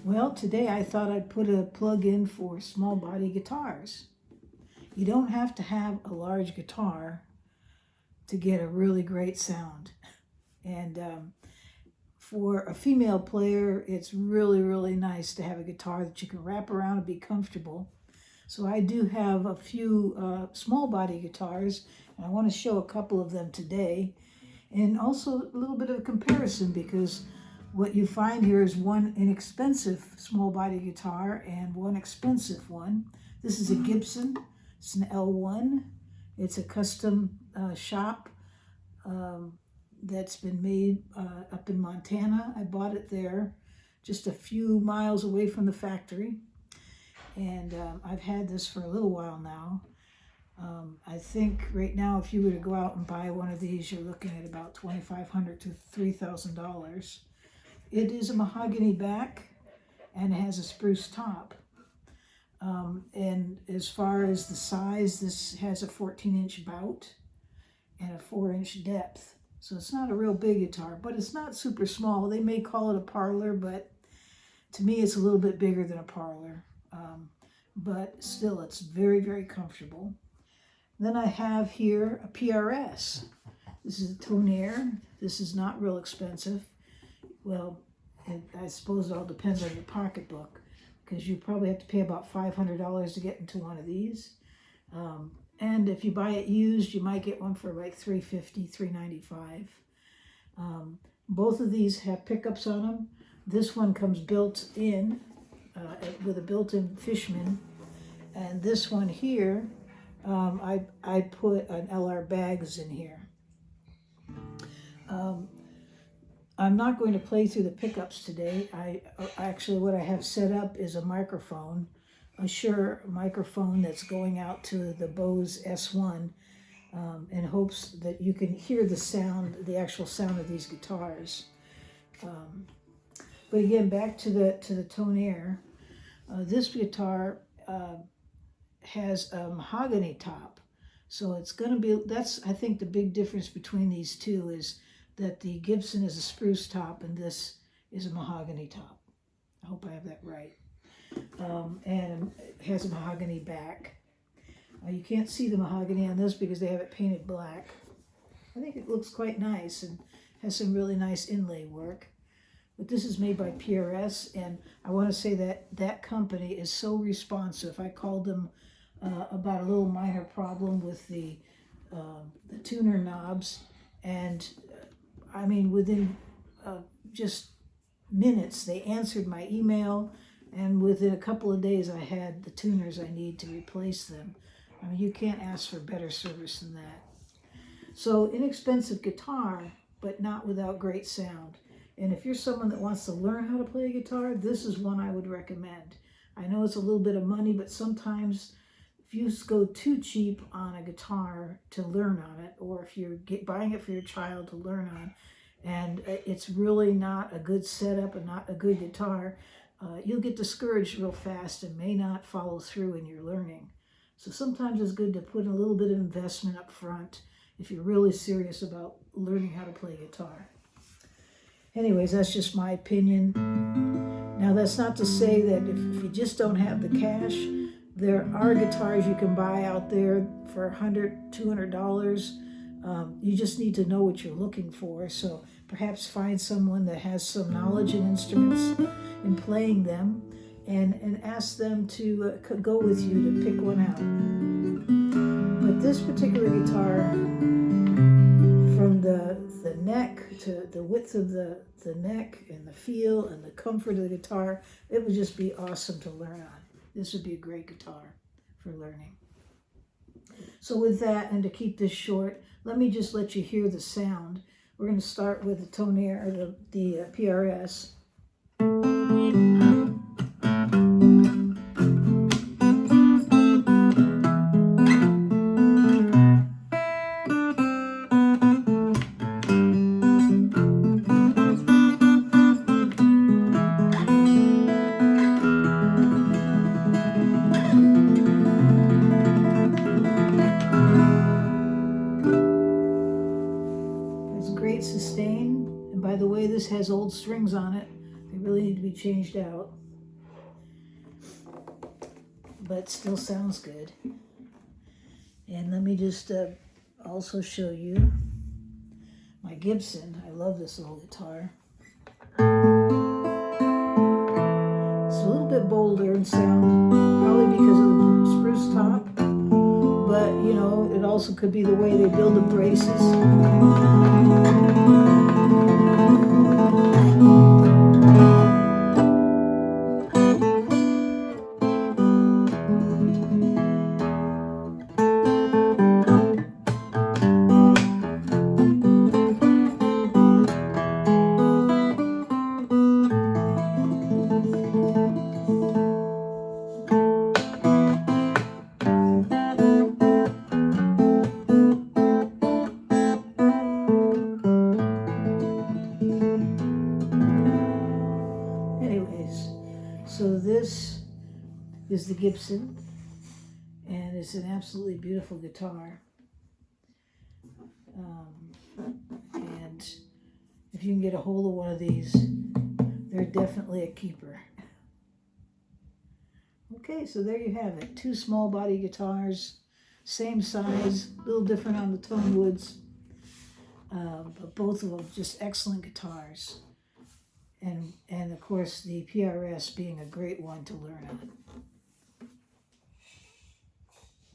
Well, today I thought I'd put a plug in for small body guitars. You don't have to have a large guitar to get a really great sound. And for a female player, it's really, really nice to have a guitar that you can wrap around and be comfortable. So I do have a few small body guitars, and I want to show a couple of them today. And also a little bit of a comparison, because what you find here is one inexpensive small body guitar and one expensive one. This is a Gibson. It's an L1. It's a custom shop that's been made up in Montana. I bought it there, just a few miles away from the factory. And I've had this for a little while now. I think right now, if you were to go out and buy one of these, you're looking at about $2,500 to $3,000. It is a mahogany back and it has a spruce top. And as far as the size, this has a 14-inch bout and a 4-inch depth. So it's not a real big guitar, but it's not super small. They may call it a parlor, but to me it's a little bit bigger than a parlor. But still, it's very, very comfortable. Then I have here a PRS. This is a Tonare. This is not real expensive. Well, I suppose it all depends on your pocketbook, because you probably have to pay about $500 to get into one of these. And if you buy it used, you might get one for like $350, $395. Both of these have pickups on them. This one comes built in with a built-in Fishman, and this one here, I put an LR bags in here. I'm not going to play through the pickups today. Actually, what I have set up is a microphone, a Shure microphone that's going out to the Bose S1, in hopes that you can hear the sound, the actual sound of these guitars. But again, back to the Tonare. This guitar has a mahogany top, so it's going to be, that's I think the big difference between these two is that the Gibson is a spruce top and this is a mahogany top. I hope I have that right. And it has a mahogany back. You can't see the mahogany on this because they have it painted black. I think it looks quite nice and has some really nice inlay work. But this is made by PRS, and I want to say that that company is so responsive. I called them about a little minor problem with the tuner knobs, and I mean, within just minutes, they answered my email, and within a couple of days, I had the tuners I need to replace them. I mean, you can't ask for better service than that. So, inexpensive guitar, but not without great sound. And if you're someone that wants to learn how to play a guitar, this is one I would recommend. I know it's a little bit of money, but sometimes if you go too cheap on a guitar to learn on it, or if you're buying it for your child to learn on, and it's really not a good setup and not a good guitar, you'll get discouraged real fast and may not follow through in your learning. So sometimes it's good to put a little bit of investment up front if you're really serious about learning how to play guitar. Anyways, that's just my opinion. Now, that's not to say that if you just don't have the cash, there are guitars you can buy out there for $100, $200. You just need to know what you're looking for. So perhaps find someone that has some knowledge in instruments and playing them, and ask them to go with you to pick one out. But this particular guitar, from the neck to the width of the neck and the feel and the comfort of the guitar, it would just be awesome to learn on. This would be a great guitar for learning. So with that, and to keep this short, let me just let you hear the sound. We're going to start with the Tonare, the PRS. Sustain, and by the way, this has old strings on it. They really need to be changed out. but still sounds good. And let me just also show you my Gibson. I love this little guitar. It's a little bit bolder in sound, probably because of the spruce top, but you know, it also could be the way they build the braces. So this is the Gibson, and it's an absolutely beautiful guitar. And if you can get a hold of one of these, they're definitely a keeper. Okay, so there you have it. Two small body guitars, same size, a little different on the tone woods, but both of them just excellent guitars. And of course the PRS being a great one to learn on.